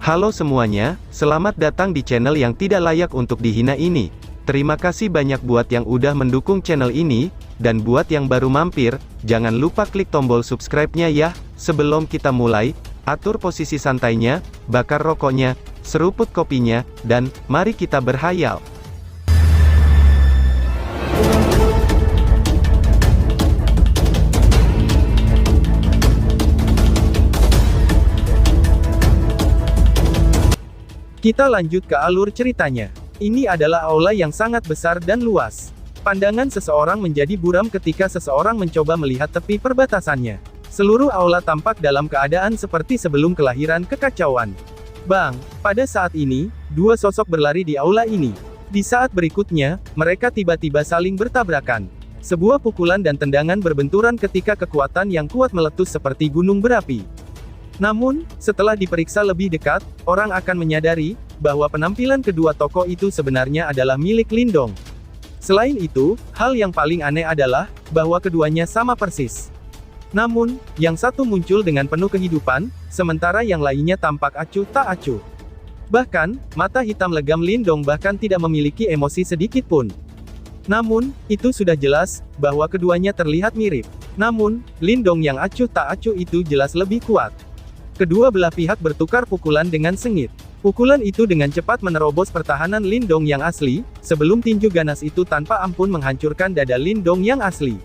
Halo semuanya, selamat datang di channel yang tidak layak untuk dihina ini. Terima kasih banyak buat yang udah mendukung channel ini, dan buat yang baru mampir, jangan lupa klik tombol subscribe-nya ya. Sebelum kita mulai, atur posisi santainya, bakar rokoknya, seruput kopinya, dan mari kita berhayal. Kita lanjut ke alur ceritanya. Ini adalah aula yang sangat besar dan luas. Pandangan seseorang menjadi buram ketika seseorang mencoba melihat tepi perbatasannya. Seluruh aula tampak dalam keadaan seperti sebelum kelahiran kekacauan. Bang, pada saat ini, dua sosok berlari di aula ini. Di saat berikutnya, mereka tiba-tiba saling bertabrakan. Sebuah pukulan dan tendangan berbenturan ketika kekuatan yang kuat meletus seperti gunung berapi. Namun, setelah diperiksa lebih dekat, orang akan menyadari bahwa penampilan kedua tokoh itu sebenarnya adalah milik Lindong. Selain itu, hal yang paling aneh adalah bahwa keduanya sama persis. Namun, yang satu muncul dengan penuh kehidupan, sementara yang lainnya tampak acuh tak acuh. Bahkan, mata hitam legam Lindong bahkan tidak memiliki emosi sedikit pun. Namun, itu sudah jelas bahwa keduanya terlihat mirip. Namun, Lindong yang acuh tak acuh itu jelas lebih kuat. Kedua belah pihak bertukar pukulan dengan sengit. Pukulan itu dengan cepat menerobos pertahanan Lindong yang asli, sebelum tinju ganas itu tanpa ampun menghancurkan dada Lindong yang asli.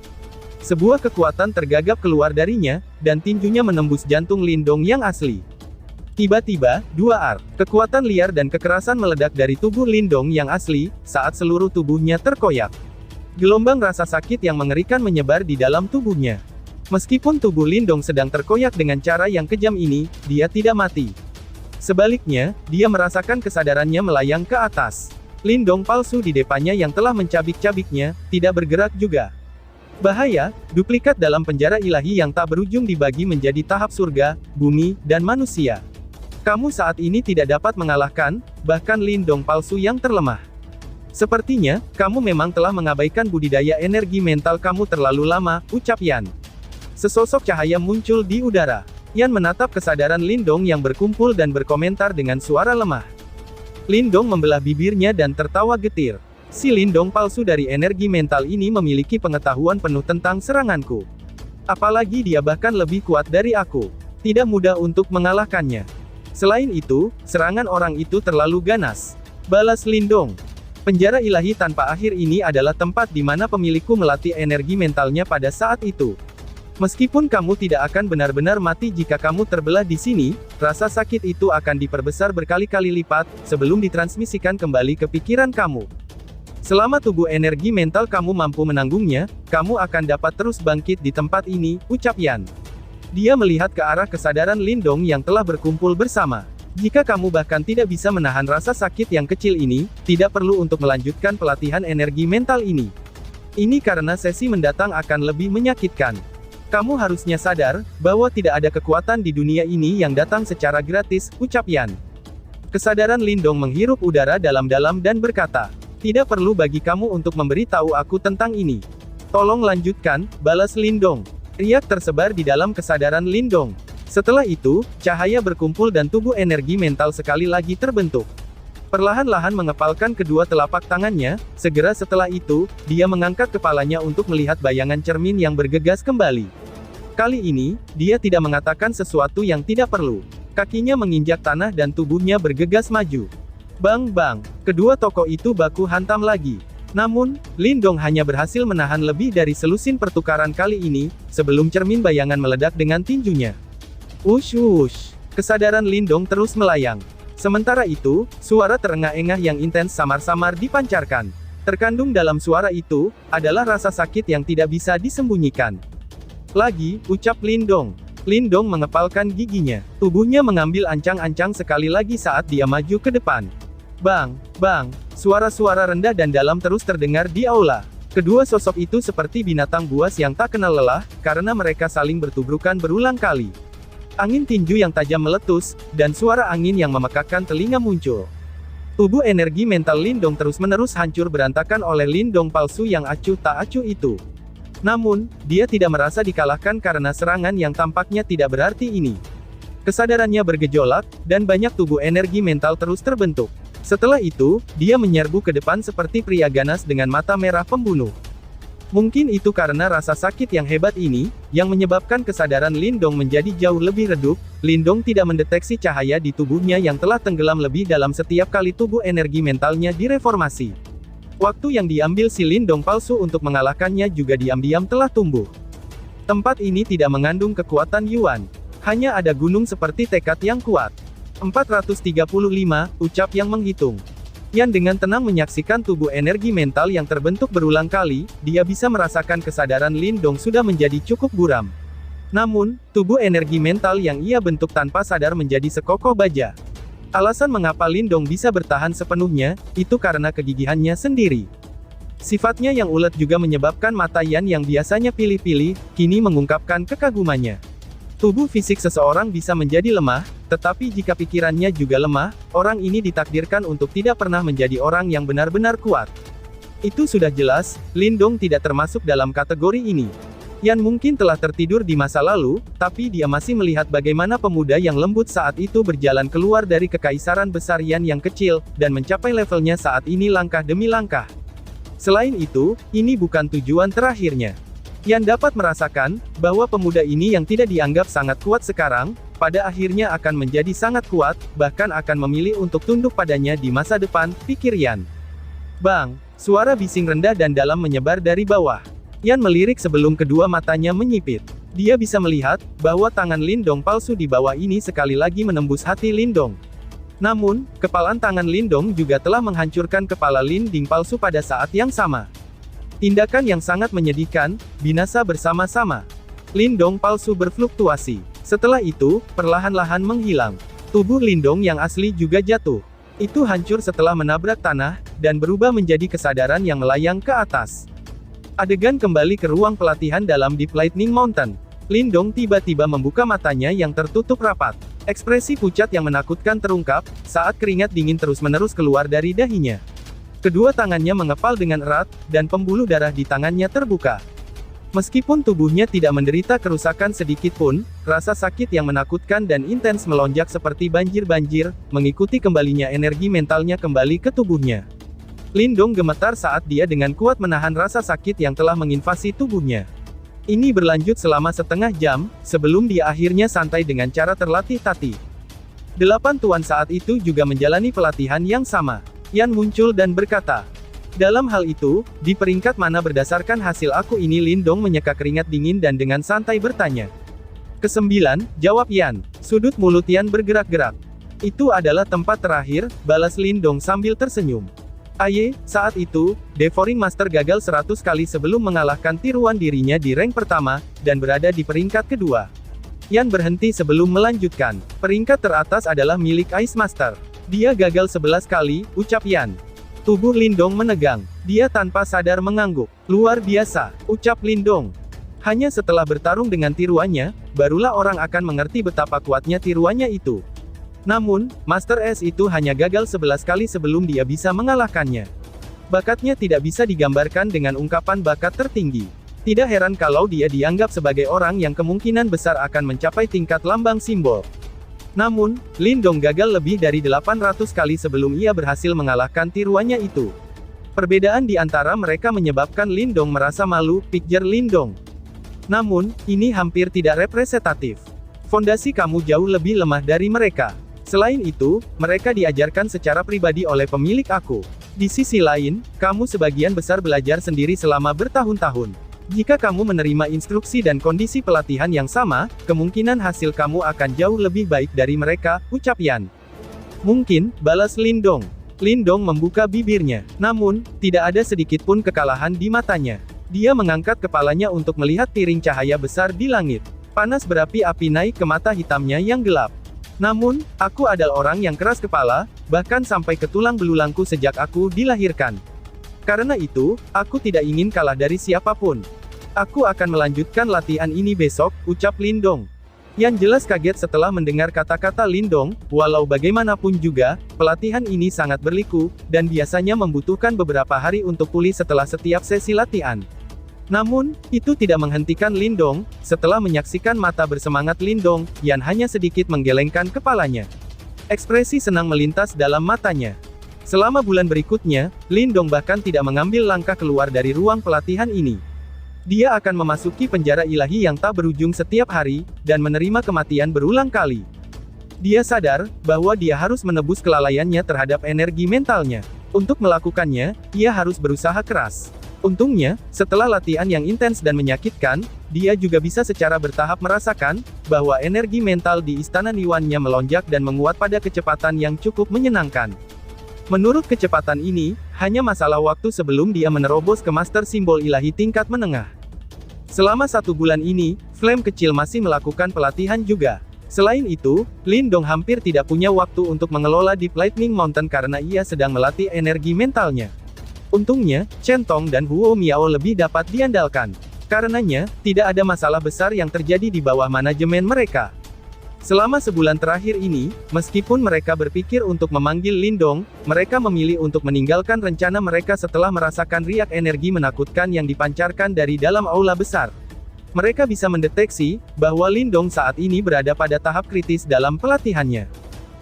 Sebuah kekuatan tergagap keluar darinya, dan tinjunya menembus jantung Lindong yang asli. Tiba-tiba, dua kekuatan liar dan kekerasan meledak dari tubuh Lindong yang asli, saat seluruh tubuhnya terkoyak. Gelombang rasa sakit yang mengerikan menyebar di dalam tubuhnya. Meskipun tubuh Lindong sedang terkoyak dengan cara yang kejam ini, dia tidak mati. Sebaliknya, dia merasakan kesadarannya melayang ke atas. Lindong palsu di depannya yang telah mencabik-cabiknya, tidak bergerak juga. Bahaya, duplikat dalam penjara ilahi yang tak berujung dibagi menjadi tahap surga, bumi, dan manusia. Kamu saat ini tidak dapat mengalahkan, bahkan Lindong palsu yang terlemah. Sepertinya, kamu memang telah mengabaikan budidaya energi mental kamu terlalu lama, ucap Yan. Sesosok cahaya muncul di udara. Yan menatap kesadaran Lindong yang berkumpul dan berkomentar dengan suara lemah. Lindong membelah bibirnya dan tertawa getir. Si Lindong palsu dari energi mental ini memiliki pengetahuan penuh tentang seranganku. Apalagi dia bahkan lebih kuat dari aku. Tidak mudah untuk mengalahkannya. Selain itu, serangan orang itu terlalu ganas. Balas Lindong. Penjara ilahi tanpa akhir ini adalah tempat di mana pemilikku melatih energi mentalnya pada saat itu. Meskipun kamu tidak akan benar-benar mati jika kamu terbelah di sini, rasa sakit itu akan diperbesar berkali-kali lipat, sebelum ditransmisikan kembali ke pikiran kamu. Selama tubuh energi mental kamu mampu menanggungnya, kamu akan dapat terus bangkit di tempat ini, ucap Yan. Dia melihat ke arah kesadaran Lindong yang telah berkumpul bersama. Jika kamu bahkan tidak bisa menahan rasa sakit yang kecil ini, tidak perlu untuk melanjutkan pelatihan energi mental ini. Ini karena sesi mendatang akan lebih menyakitkan. Kamu harusnya sadar, bahwa tidak ada kekuatan di dunia ini yang datang secara gratis, ucap Yan. Kesadaran Lindong menghirup udara dalam-dalam dan berkata, tidak perlu bagi kamu untuk memberitahu aku tentang ini. Tolong lanjutkan, balas Lindong. Riak tersebar di dalam kesadaran Lindong. Setelah itu, cahaya berkumpul dan tubuh energi mental sekali lagi terbentuk. Perlahan-lahan mengepalkan kedua telapak tangannya, segera setelah itu, dia mengangkat kepalanya untuk melihat bayangan cermin yang bergegas kembali. Kali ini, dia tidak mengatakan sesuatu yang tidak perlu. Kakinya menginjak tanah dan tubuhnya bergegas maju. Bang-bang, kedua tokoh itu baku hantam lagi. Namun, Lindong hanya berhasil menahan lebih dari selusin pertukaran kali ini, sebelum cermin bayangan meledak dengan tinjunya. Wush, kesadaran Lindong terus melayang. Sementara itu, suara terengah-engah yang intens samar-samar dipancarkan. Terkandung dalam suara itu, adalah rasa sakit yang tidak bisa disembunyikan. Lagi, ucap Lindong. Lindong mengepalkan giginya. Tubuhnya mengambil ancang-ancang sekali lagi saat dia maju ke depan. Bang, suara-suara rendah dan dalam terus terdengar di aula. Kedua sosok itu seperti binatang buas yang tak kenal lelah, karena mereka saling bertubrukan berulang kali. Angin tinju yang tajam meletus, dan suara angin yang memekakkan telinga muncul. Tubuh energi mental Lindong terus-menerus hancur berantakan oleh Lindong palsu yang acuh tak acuh itu. Namun, dia tidak merasa dikalahkan karena serangan yang tampaknya tidak berarti ini. Kesadarannya bergejolak, dan banyak tubuh energi mental terus terbentuk. Setelah itu, dia menyerbu ke depan seperti pria ganas dengan mata merah pembunuh. Mungkin itu karena rasa sakit yang hebat ini, yang menyebabkan kesadaran Lindong menjadi jauh lebih redup. Lindong tidak mendeteksi cahaya di tubuhnya yang telah tenggelam lebih dalam setiap kali tubuh energi mentalnya direformasi. Waktu yang diambil si Lindong palsu untuk mengalahkannya juga diam-diam telah tumbuh. Tempat ini tidak mengandung kekuatan Yuan. Hanya ada gunung seperti tekad yang kuat. 435, ucap yang menghitung. Yan dengan tenang menyaksikan tubuh energi mental yang terbentuk berulang kali, dia bisa merasakan kesadaran Lindong sudah menjadi cukup buram. Namun, tubuh energi mental yang ia bentuk tanpa sadar menjadi sekokoh baja. Alasan mengapa Lindong bisa bertahan sepenuhnya, itu karena kegigihannya sendiri. Sifatnya yang ulet juga menyebabkan mata Yan yang biasanya pilih-pilih, kini mengungkapkan kekagumannya. Tubuh fisik seseorang bisa menjadi lemah, tetapi jika pikirannya juga lemah, orang ini ditakdirkan untuk tidak pernah menjadi orang yang benar-benar kuat. Itu sudah jelas, Lindong tidak termasuk dalam kategori ini. Yan mungkin telah tertidur di masa lalu, tapi dia masih melihat bagaimana pemuda yang lembut saat itu berjalan keluar dari kekaisaran besar Yan yang kecil, dan mencapai levelnya saat ini langkah demi langkah. Selain itu, ini bukan tujuan terakhirnya. Yan dapat merasakan, bahwa pemuda ini yang tidak dianggap sangat kuat sekarang, pada akhirnya akan menjadi sangat kuat, bahkan akan memilih untuk tunduk padanya di masa depan, pikir Yan. Bang! Suara bising rendah dan dalam menyebar dari bawah. Yan melirik sebelum kedua matanya menyipit. Dia bisa melihat, bahwa tangan Lindong palsu di bawah ini sekali lagi menembus hati Lindong. Namun, kepalan tangan Lindong juga telah menghancurkan kepala Linding palsu pada saat yang sama. Tindakan yang sangat menyedihkan, binasa bersama-sama. Lindong palsu berfluktuasi. Setelah itu, perlahan-lahan menghilang. Tubuh Lindong yang asli juga jatuh. Itu hancur setelah menabrak tanah, dan berubah menjadi kesadaran yang melayang ke atas. Adegan kembali ke ruang pelatihan dalam Deep Lightning Mountain. Lindong tiba-tiba membuka matanya yang tertutup rapat. Ekspresi pucat yang menakutkan terungkap, saat keringat dingin terus-menerus keluar dari dahinya. Kedua tangannya mengepal dengan erat, dan pembuluh darah di tangannya terbuka. Meskipun tubuhnya tidak menderita kerusakan sedikit pun, rasa sakit yang menakutkan dan intens melonjak seperti banjir-banjir, mengikuti kembalinya energi mentalnya kembali ke tubuhnya. Lindong gemetar saat dia dengan kuat menahan rasa sakit yang telah menginvasi tubuhnya. Ini berlanjut selama setengah jam, sebelum dia akhirnya santai dengan cara terlatih-tatih. 8 tuan saat itu juga menjalani pelatihan yang sama. Yan muncul dan berkata, dalam hal itu, di peringkat mana berdasarkan hasil aku ini? Lindong menyeka keringat dingin dan dengan santai bertanya. Ke-9, jawab Yan. Sudut mulut Yan bergerak-gerak. Itu adalah tempat terakhir, balas Lindong sambil tersenyum. Aye, saat itu, Devouring Master gagal 100 kali sebelum mengalahkan tiruan dirinya di rank pertama, dan berada di peringkat kedua. Yan berhenti sebelum melanjutkan. Peringkat teratas adalah milik Ice Master. Dia gagal 11 kali, ucap Yan. Tubuh Lindong menegang. Dia tanpa sadar mengangguk. Luar biasa, ucap Lindong. Hanya setelah bertarung dengan tiruannya, barulah orang akan mengerti betapa kuatnya tiruannya itu. Namun, Master S itu hanya gagal 11 kali sebelum dia bisa mengalahkannya. Bakatnya tidak bisa digambarkan dengan ungkapan bakat tertinggi. Tidak heran kalau dia dianggap sebagai orang yang kemungkinan besar akan mencapai tingkat lambang simbol. Namun, Lindong gagal lebih dari 800 kali sebelum ia berhasil mengalahkan tiruannya itu. Perbedaan di antara mereka menyebabkan Lindong merasa malu, pikir Lindong. Namun, ini hampir tidak representatif. Fondasi kamu jauh lebih lemah dari mereka. Selain itu, mereka diajarkan secara pribadi oleh pemilik aku. Di sisi lain, kamu sebagian besar belajar sendiri selama bertahun-tahun. Jika kamu menerima instruksi dan kondisi pelatihan yang sama, kemungkinan hasil kamu akan jauh lebih baik dari mereka, ucap Yan. Mungkin, balas Lindong. Lindong membuka bibirnya. Namun, tidak ada sedikit pun kekalahan di matanya. Dia mengangkat kepalanya untuk melihat piring cahaya besar di langit. Panas berapi-api naik ke mata hitamnya yang gelap. Namun, aku adalah orang yang keras kepala, bahkan sampai ke tulang belulangku sejak aku dilahirkan. Karena itu, aku tidak ingin kalah dari siapapun. Aku akan melanjutkan latihan ini besok, ucap Lindong. Yan jelas kaget setelah mendengar kata-kata Lindong, walau bagaimanapun juga, pelatihan ini sangat berliku, dan biasanya membutuhkan beberapa hari untuk pulih setelah setiap sesi latihan. Namun, itu tidak menghentikan Lindong. Setelah menyaksikan mata bersemangat Lindong, Yan hanya sedikit menggelengkan kepalanya. Ekspresi senang melintas dalam matanya. Selama bulan berikutnya, Lindong bahkan tidak mengambil langkah keluar dari ruang pelatihan ini. Dia akan memasuki penjara ilahi yang tak berujung setiap hari, dan menerima kematian berulang kali. Dia sadar bahwa dia harus menebus kelalaiannya terhadap energi mentalnya. Untuk melakukannya, ia harus berusaha keras. Untungnya, setelah latihan yang intens dan menyakitkan, dia juga bisa secara bertahap merasakan bahwa energi mental di Istana Niwannya melonjak dan menguat pada kecepatan yang cukup menyenangkan. Menurut kecepatan ini, hanya masalah waktu sebelum dia menerobos ke Master Simbol Ilahi tingkat menengah. Selama 1 bulan ini, Flame kecil masih melakukan pelatihan juga. Selain itu, Lindong hampir tidak punya waktu untuk mengelola Deep Lightning Mountain karena ia sedang melatih energi mentalnya. Untungnya, Chen Tong dan Huo Miao lebih dapat diandalkan. Karenanya, tidak ada masalah besar yang terjadi di bawah manajemen mereka. Selama sebulan terakhir ini, meskipun mereka berpikir untuk memanggil Lindong, mereka memilih untuk meninggalkan rencana mereka setelah merasakan riak energi menakutkan yang dipancarkan dari dalam aula besar. Mereka bisa mendeteksi bahwa Lindong saat ini berada pada tahap kritis dalam pelatihannya.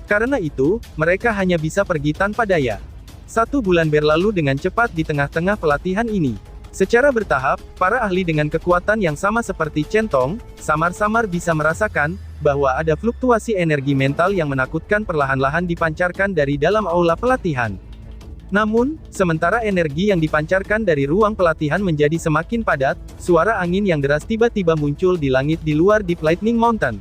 Karena itu, mereka hanya bisa pergi tanpa daya. 1 bulan berlalu dengan cepat di tengah-tengah pelatihan ini. Secara bertahap, para ahli dengan kekuatan yang sama seperti Chen Tong, samar-samar bisa merasakan bahwa ada fluktuasi energi mental yang menakutkan perlahan-lahan dipancarkan dari dalam aula pelatihan. Namun, sementara energi yang dipancarkan dari ruang pelatihan menjadi semakin padat, suara angin yang deras tiba-tiba muncul di langit di luar Deep Lightning Mountain.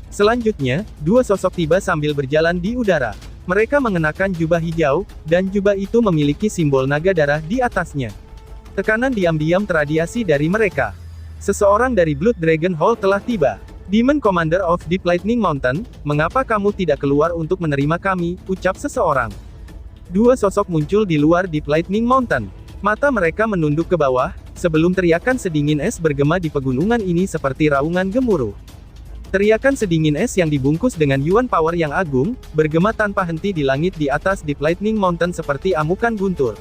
Selanjutnya, 2 sosok tiba sambil berjalan di udara. Mereka mengenakan jubah hijau, dan jubah itu memiliki simbol naga darah di atasnya. Tekanan diam-diam teradiasi dari mereka. Seseorang dari Blood Dragon Hall telah tiba. Demon Commander of Deep Lightning Mountain, mengapa kamu tidak keluar untuk menerima kami, ucap seseorang. 2 sosok muncul di luar Deep Lightning Mountain. Mata mereka menunduk ke bawah, sebelum teriakan sedingin es bergema di pegunungan ini seperti raungan gemuruh. Teriakan sedingin es yang dibungkus dengan Yuan Power yang agung, bergema tanpa henti di langit di atas Deep Lightning Mountain seperti amukan guntur.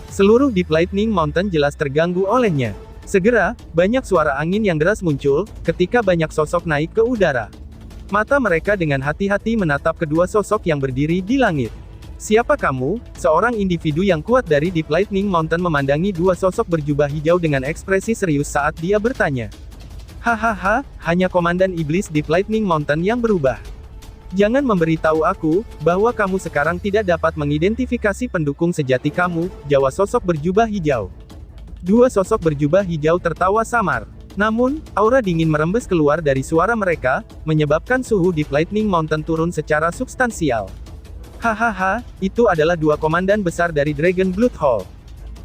Seluruh Deep Lightning Mountain jelas terganggu olehnya. Segera, banyak suara angin yang deras muncul, ketika banyak sosok naik ke udara. Mata mereka dengan hati-hati menatap kedua sosok yang berdiri di langit. Siapa kamu? Seorang individu yang kuat dari Deep Lightning Mountain memandangi 2 sosok berjubah hijau dengan ekspresi serius saat dia bertanya. Hahaha, hanya Komandan Iblis Deep Lightning Mountain yang berubah. Jangan memberitahu aku, bahwa kamu sekarang tidak dapat mengidentifikasi pendukung sejati kamu, jawab sosok berjubah hijau. 2 sosok berjubah hijau tertawa samar. Namun, aura dingin merembes keluar dari suara mereka, menyebabkan suhu Deep Lightning Mountain turun secara substansial. Hahaha, itu adalah 2 komandan besar dari Dragon Blood Hall.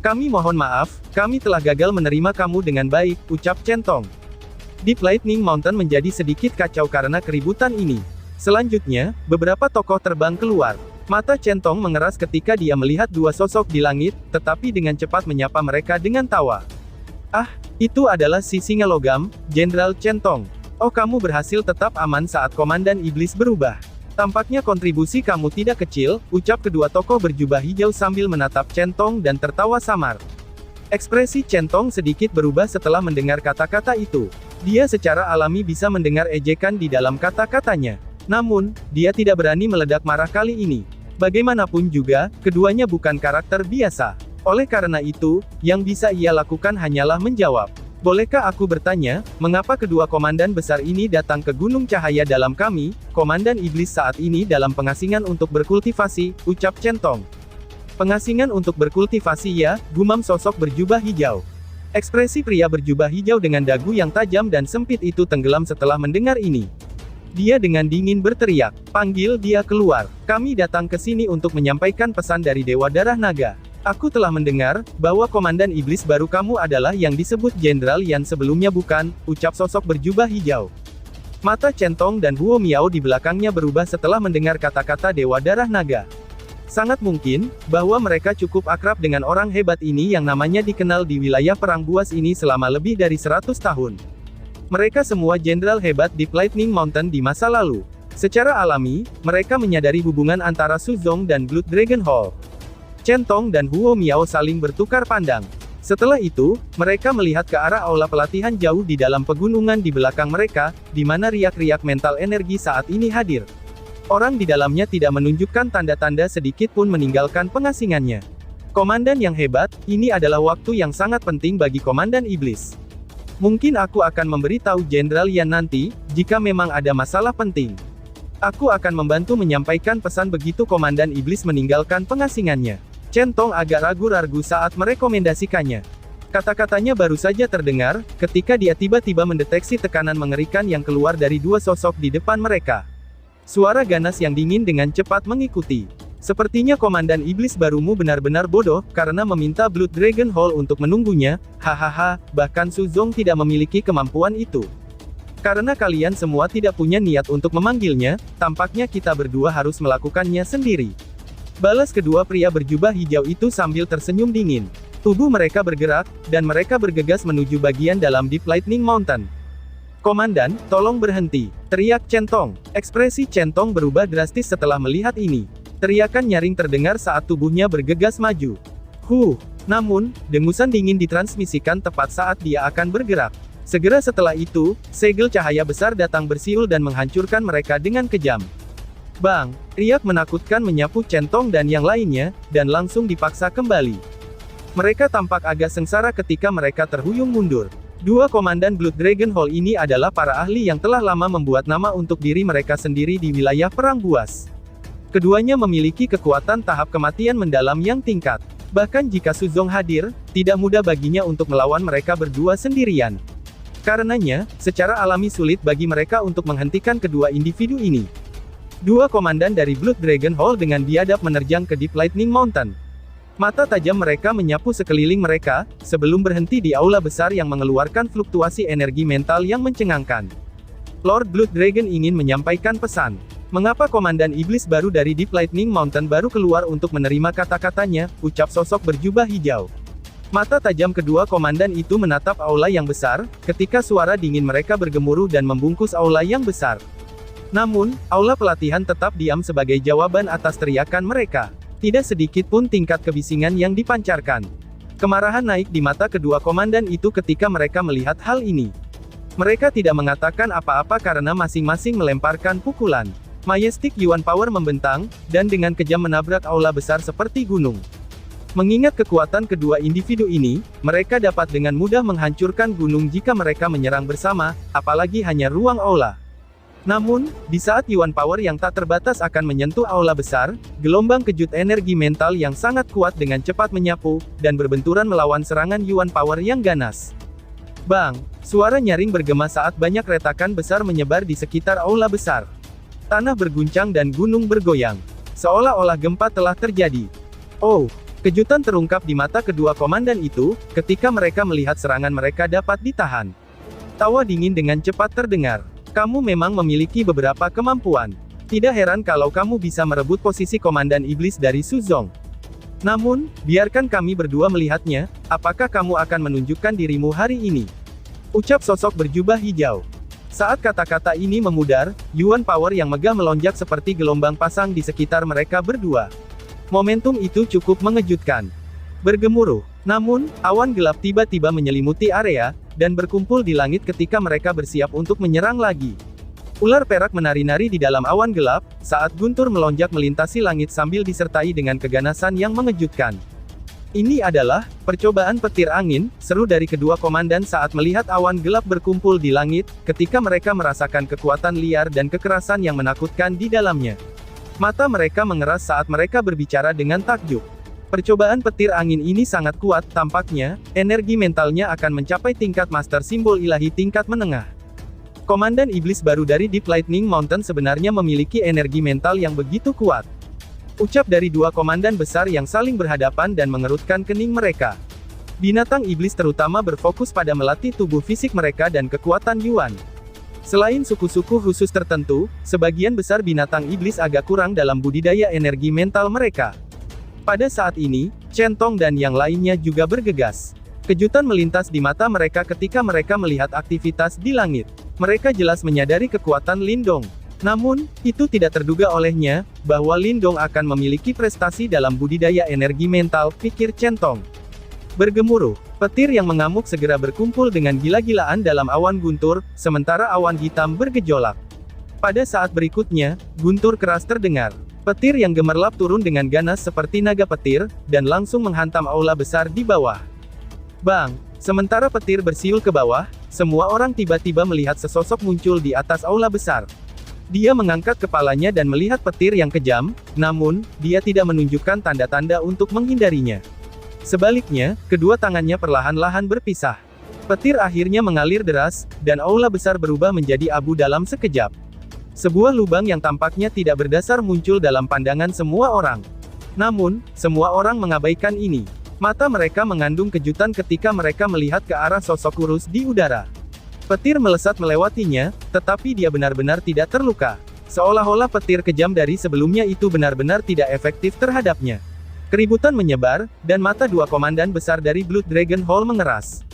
Kami mohon maaf, kami telah gagal menerima kamu dengan baik, ucap Chen Tong. Deep Lightning Mountain menjadi sedikit kacau karena keributan ini. Selanjutnya, beberapa tokoh terbang keluar. Mata Chen Tong mengeras ketika dia melihat 2 sosok di langit, tetapi dengan cepat menyapa mereka dengan tawa. Ah, itu adalah si singa logam, Jenderal Chen Tong. Oh, kamu berhasil tetap aman saat Komandan Iblis berubah. Tampaknya kontribusi kamu tidak kecil, ucap kedua tokoh berjubah hijau sambil menatap Chen Tong dan tertawa samar. Ekspresi Chen Tong sedikit berubah setelah mendengar kata-kata itu. Dia secara alami bisa mendengar ejekan di dalam kata-katanya. Namun, dia tidak berani meledak marah kali ini. Bagaimanapun juga, keduanya bukan karakter biasa. Oleh karena itu, yang bisa ia lakukan hanyalah menjawab. Bolehkah aku bertanya, mengapa kedua komandan besar ini datang ke Gunung Cahaya dalam kami, Komandan Iblis saat ini dalam pengasingan untuk berkultivasi, ucap Chen Tong. Pengasingan untuk berkultivasi ya, gumam sosok berjubah hijau. Ekspresi pria berjubah hijau dengan dagu yang tajam dan sempit itu tenggelam setelah mendengar ini. Dia dengan dingin berteriak, panggil dia keluar. Kami datang ke sini untuk menyampaikan pesan dari Dewa Darah Naga. Aku telah mendengar, bahwa Komandan Iblis baru kamu adalah yang disebut Jenderal Yan sebelumnya bukan, ucap sosok berjubah hijau. Mata Chen Tong dan Huo Miao di belakangnya berubah setelah mendengar kata-kata Dewa Darah Naga. Sangat mungkin, bahwa mereka cukup akrab dengan orang hebat ini yang namanya dikenal di wilayah Perang Buas ini selama lebih dari 100 tahun. Mereka semua jenderal hebat di Lightning Mountain di masa lalu. Secara alami, mereka menyadari hubungan antara Su Zong dan Blood Dragon Hall. Chen Tong dan Huo Miao saling bertukar pandang. Setelah itu, mereka melihat ke arah aula pelatihan jauh di dalam pegunungan di belakang mereka, di mana riak-riak mental energi saat ini hadir. Orang di dalamnya tidak menunjukkan tanda-tanda sedikit pun meninggalkan pengasingannya. Komandan yang hebat, ini adalah waktu yang sangat penting bagi Komandan Iblis. Mungkin aku akan memberitahu Jenderal Yan nanti, jika memang ada masalah penting. Aku akan membantu menyampaikan pesan begitu Komandan Iblis meninggalkan pengasingannya. Chen Tong agak ragu-ragu saat merekomendasikannya. Kata-katanya baru saja terdengar, ketika dia tiba-tiba mendeteksi tekanan mengerikan yang keluar dari dua sosok di depan mereka. Suara ganas yang dingin dengan cepat mengikuti. Sepertinya Komandan Iblis barumu benar-benar bodoh, karena meminta Blood Dragon Hall untuk menunggunya, hahaha, bahkan Su Zong tidak memiliki kemampuan itu. Karena kalian semua tidak punya niat untuk memanggilnya, tampaknya kita berdua harus melakukannya sendiri. Balas kedua pria berjubah hijau itu sambil tersenyum dingin. Tubuh mereka bergerak, dan mereka bergegas menuju bagian dalam Deep Lightning Mountain. Komandan, tolong berhenti, teriak Chen Tong. Ekspresi Chen Tong berubah drastis setelah melihat ini. Teriakan nyaring terdengar saat tubuhnya bergegas maju. Namun, dengusan dingin ditransmisikan tepat saat dia akan bergerak. Segera setelah itu, segel cahaya besar datang bersiul dan menghancurkan mereka dengan kejam. Bang! Riak menakutkan menyapu Chen Tong dan yang lainnya, dan langsung dipaksa kembali. Mereka tampak agak sengsara ketika mereka terhuyung mundur. Dua komandan Blood Dragon Hall ini adalah para ahli yang telah lama membuat nama untuk diri mereka sendiri di wilayah Perang Buas. Keduanya memiliki kekuatan tahap kematian mendalam yang tingkat. Bahkan jika Su Zong hadir, tidak mudah baginya untuk melawan mereka berdua sendirian. Karenanya, secara alami sulit bagi mereka untuk menghentikan kedua individu ini. Dua komandan dari Blood Dragon Hall dengan biadab menerjang ke Deep Lightning Mountain. Mata tajam mereka menyapu sekeliling mereka, sebelum berhenti di aula besar yang mengeluarkan fluktuasi energi mental yang mencengangkan. Lord Blood Dragon ingin menyampaikan pesan. Mengapa Komandan Iblis baru dari Deep Lightning Mountain baru keluar untuk menerima kata-katanya, ucap sosok berjubah hijau. Mata tajam kedua komandan itu menatap aula yang besar, ketika suara dingin mereka bergemuruh dan membungkus aula yang besar. Namun, aula pelatihan tetap diam sebagai jawaban atas teriakan mereka. Tidak sedikit pun tingkat kebisingan yang dipancarkan. Kemarahan naik di mata kedua komandan itu ketika mereka melihat hal ini. Mereka tidak mengatakan apa-apa karena masing-masing melemparkan pukulan. Majestic Yuan Power membentang, dan dengan kejam menabrak aula besar seperti gunung. Mengingat kekuatan kedua individu ini, mereka dapat dengan mudah menghancurkan gunung jika mereka menyerang bersama, apalagi hanya ruang aula. Namun, di saat Yuan Power yang tak terbatas akan menyentuh aula besar, gelombang kejut energi mental yang sangat kuat dengan cepat menyapu, dan berbenturan melawan serangan Yuan Power yang ganas. Bang! Suara nyaring bergema saat banyak retakan besar menyebar di sekitar aula besar. Tanah berguncang dan gunung bergoyang. Seolah-olah gempa telah terjadi. Oh! Kejutan terungkap di mata kedua komandan itu, ketika mereka melihat serangan mereka dapat ditahan. Tawa dingin dengan cepat terdengar. Kamu memang memiliki beberapa kemampuan. Tidak heran kalau kamu bisa merebut posisi Komandan Iblis dari Su Zong. Namun, biarkan kami berdua melihatnya, apakah kamu akan menunjukkan dirimu hari ini? Ucap sosok berjubah hijau. Saat kata-kata ini memudar, Yuan Power yang megah melonjak seperti gelombang pasang di sekitar mereka berdua. Momentum itu cukup mengejutkan. Bergemuruh. Namun, awan gelap tiba-tiba menyelimuti area, dan berkumpul di langit ketika mereka bersiap untuk menyerang lagi. Ular perak menari-nari di dalam awan gelap, saat guntur melonjak melintasi langit sambil disertai dengan keganasan yang mengejutkan. Ini adalah percobaan petir angin, seru dari kedua komandan saat melihat awan gelap berkumpul di langit, ketika mereka merasakan kekuatan liar dan kekerasan yang menakutkan di dalamnya. Mata mereka mengeras saat mereka berbicara dengan takjub. Percobaan petir angin ini sangat kuat, tampaknya, energi mentalnya akan mencapai tingkat master simbol ilahi tingkat menengah. Komandan Iblis baru dari Deep Lightning Mountain sebenarnya memiliki energi mental yang begitu kuat. Ucap dari dua komandan besar yang saling berhadapan dan mengerutkan kening mereka. Binatang iblis terutama berfokus pada melatih tubuh fisik mereka dan kekuatan Yuan. Selain suku-suku khusus tertentu, sebagian besar binatang iblis agak kurang dalam budidaya energi mental mereka. Pada saat ini, Chen Tong dan yang lainnya juga bergegas. Kejutan melintas di mata mereka ketika mereka melihat aktivitas di langit. Mereka jelas menyadari kekuatan Lindong. Namun, itu tidak terduga olehnya, bahwa Lindong akan memiliki prestasi dalam budidaya energi mental, pikir Chen Tong. Bergemuruh, petir yang mengamuk segera berkumpul dengan gila-gilaan dalam awan guntur, sementara awan hitam bergejolak. Pada saat berikutnya, guntur keras terdengar. Petir yang gemerlap turun dengan ganas seperti naga petir, dan langsung menghantam aula besar di bawah. Bang! Sementara petir bersiul ke bawah, semua orang tiba-tiba melihat sesosok muncul di atas aula besar. Dia mengangkat kepalanya dan melihat petir yang kejam, namun, dia tidak menunjukkan tanda-tanda untuk menghindarinya. Sebaliknya, kedua tangannya perlahan-lahan berpisah. Petir akhirnya mengalir deras, dan aula besar berubah menjadi abu dalam sekejap. Sebuah lubang yang tampaknya tidak berdasar muncul dalam pandangan semua orang. Namun, semua orang mengabaikan ini. Mata mereka mengandung kejutan ketika mereka melihat ke arah sosok kurus di udara. Petir melesat melewatinya, tetapi dia benar-benar tidak terluka. Seolah-olah petir kejam dari sebelumnya itu benar-benar tidak efektif terhadapnya. Keributan menyebar, dan mata dua komandan besar dari Blood Dragon Hall mengeras.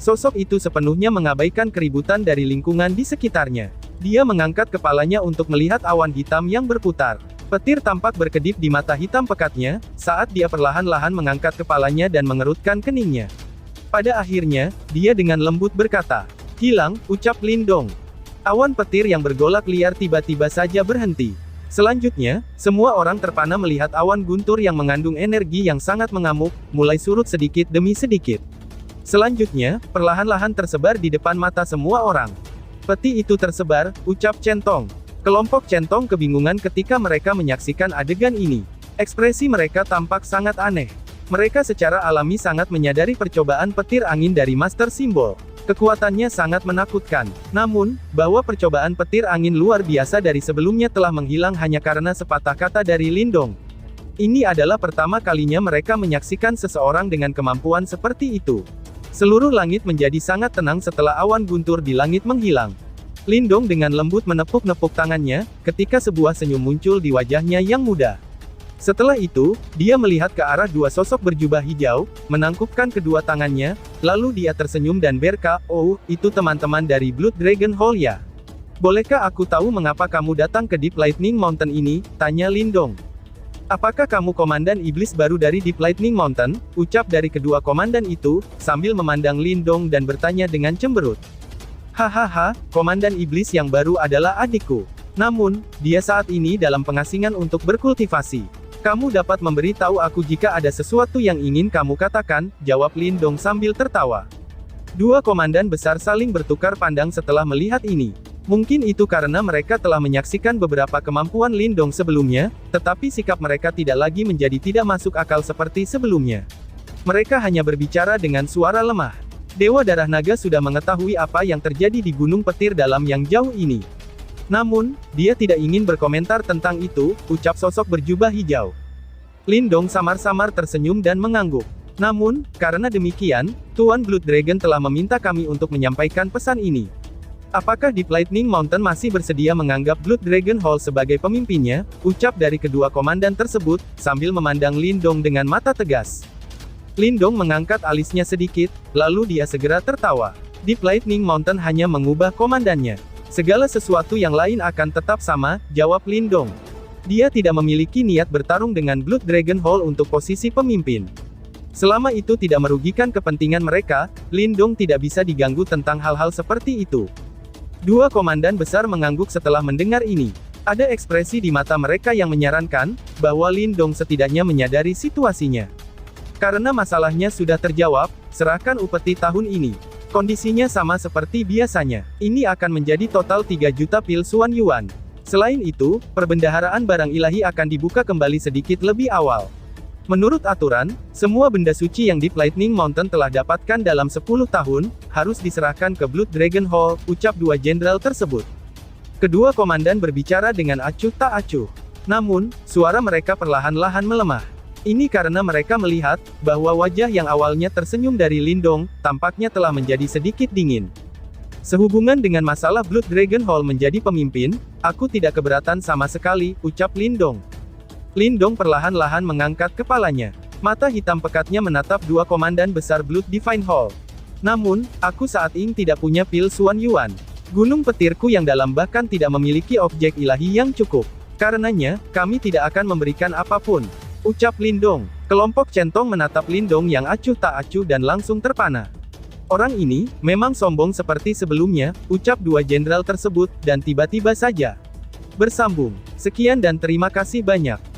Sosok itu sepenuhnya mengabaikan keributan dari lingkungan di sekitarnya. Dia mengangkat kepalanya untuk melihat awan hitam yang berputar. Petir tampak berkedip di mata hitam pekatnya, saat dia perlahan-lahan mengangkat kepalanya dan mengerutkan keningnya. Pada akhirnya, dia dengan lembut berkata, "Hilang," ucap Lindong. Awan petir yang bergolak liar tiba-tiba saja berhenti. Selanjutnya, semua orang terpana melihat awan guntur yang mengandung energi yang sangat mengamuk, mulai surut sedikit demi sedikit. Selanjutnya, perlahan-lahan tersebar di depan mata semua orang. "Peti itu tersebar," ucap Centong. Kelompok Centong kebingungan ketika mereka menyaksikan adegan ini. Ekspresi mereka tampak sangat aneh. Mereka secara alami sangat menyadari percobaan petir angin dari Master Simbol. Kekuatannya sangat menakutkan. Namun, bahwa percobaan petir angin luar biasa dari sebelumnya telah menghilang hanya karena sepatah kata dari Lindong. Ini adalah pertama kalinya mereka menyaksikan seseorang dengan kemampuan seperti itu. Seluruh langit menjadi sangat tenang setelah awan guntur di langit menghilang. Lindong dengan lembut menepuk-nepuk tangannya, ketika sebuah senyum muncul di wajahnya yang muda. Setelah itu, dia melihat ke arah dua sosok berjubah hijau, menangkupkan kedua tangannya, lalu dia tersenyum dan berkata, "Oh, itu teman-teman dari Blood Dragon Hall ya? Bolehkah aku tahu mengapa kamu datang ke Deep Lightning Mountain ini?" tanya Lindong. "Apakah kamu komandan iblis baru dari Deep Lightning Mountain?" ucap dari kedua komandan itu, sambil memandang Lindong dan bertanya dengan cemberut. "Hahaha, komandan iblis yang baru adalah adikku. Namun, dia saat ini dalam pengasingan untuk berkultivasi. Kamu dapat memberitahu aku jika ada sesuatu yang ingin kamu katakan," jawab Lindong sambil tertawa. Dua komandan besar saling bertukar pandang setelah melihat ini. Mungkin itu karena mereka telah menyaksikan beberapa kemampuan Lindong sebelumnya, tetapi sikap mereka tidak lagi menjadi tidak masuk akal seperti sebelumnya. Mereka hanya berbicara dengan suara lemah. Dewa Darah Naga sudah mengetahui apa yang terjadi di Gunung Petir Dalam yang jauh ini. Namun, dia tidak ingin berkomentar tentang itu, ucap sosok berjubah hijau. Lindong samar-samar tersenyum dan mengangguk. "Namun, karena demikian, Tuan Blood Dragon telah meminta kami untuk menyampaikan pesan ini. Apakah Deep Lightning Mountain masih bersedia menganggap Blood Dragon Hall sebagai pemimpinnya?" ucap dari kedua komandan tersebut, sambil memandang Lindong dengan mata tegas. Lindong mengangkat alisnya sedikit, lalu dia segera tertawa. Deep Lightning Mountain hanya mengubah komandannya. "Segala sesuatu yang lain akan tetap sama," jawab Lindong. Dia tidak memiliki niat bertarung dengan Blood Dragon Hall untuk posisi pemimpin. Selama itu tidak merugikan kepentingan mereka, Lindong tidak bisa diganggu tentang hal-hal seperti itu. Dua komandan besar mengangguk setelah mendengar ini. Ada ekspresi di mata mereka yang menyarankan, bahwa Lindong setidaknya menyadari situasinya. Karena masalahnya sudah terjawab, serahkan upeti tahun ini. Kondisinya sama seperti biasanya. Ini akan menjadi total 3 juta pil Suan Yuan. Selain itu, perbendaharaan barang ilahi akan dibuka kembali sedikit lebih awal. Menurut aturan, semua benda suci yang Deep Lightning Mountain telah dapatkan dalam 10 tahun, harus diserahkan ke Blood Dragon Hall, ucap dua jenderal tersebut. Kedua komandan berbicara dengan acuh tak acuh. Namun, suara mereka perlahan-lahan melemah. Ini karena mereka melihat, bahwa wajah yang awalnya tersenyum dari Lindong, tampaknya telah menjadi sedikit dingin. "Sehubungan dengan masalah Blood Dragon Hall menjadi pemimpin, aku tidak keberatan sama sekali," ucap Lindong. Lindong perlahan-lahan mengangkat kepalanya. Mata hitam pekatnya menatap dua komandan besar Blood Divine Hall. "Namun, aku saat ini tidak punya pil Suan Yuan. Gunung petirku yang dalam bahkan tidak memiliki objek ilahi yang cukup. Karenanya, kami tidak akan memberikan apapun," ucap Lindong. Kelompok centong menatap Lindong yang acuh tak acuh dan langsung terpana. Orang ini, memang sombong seperti sebelumnya, ucap dua jenderal tersebut, dan tiba-tiba saja bersambung. Sekian dan terima kasih banyak.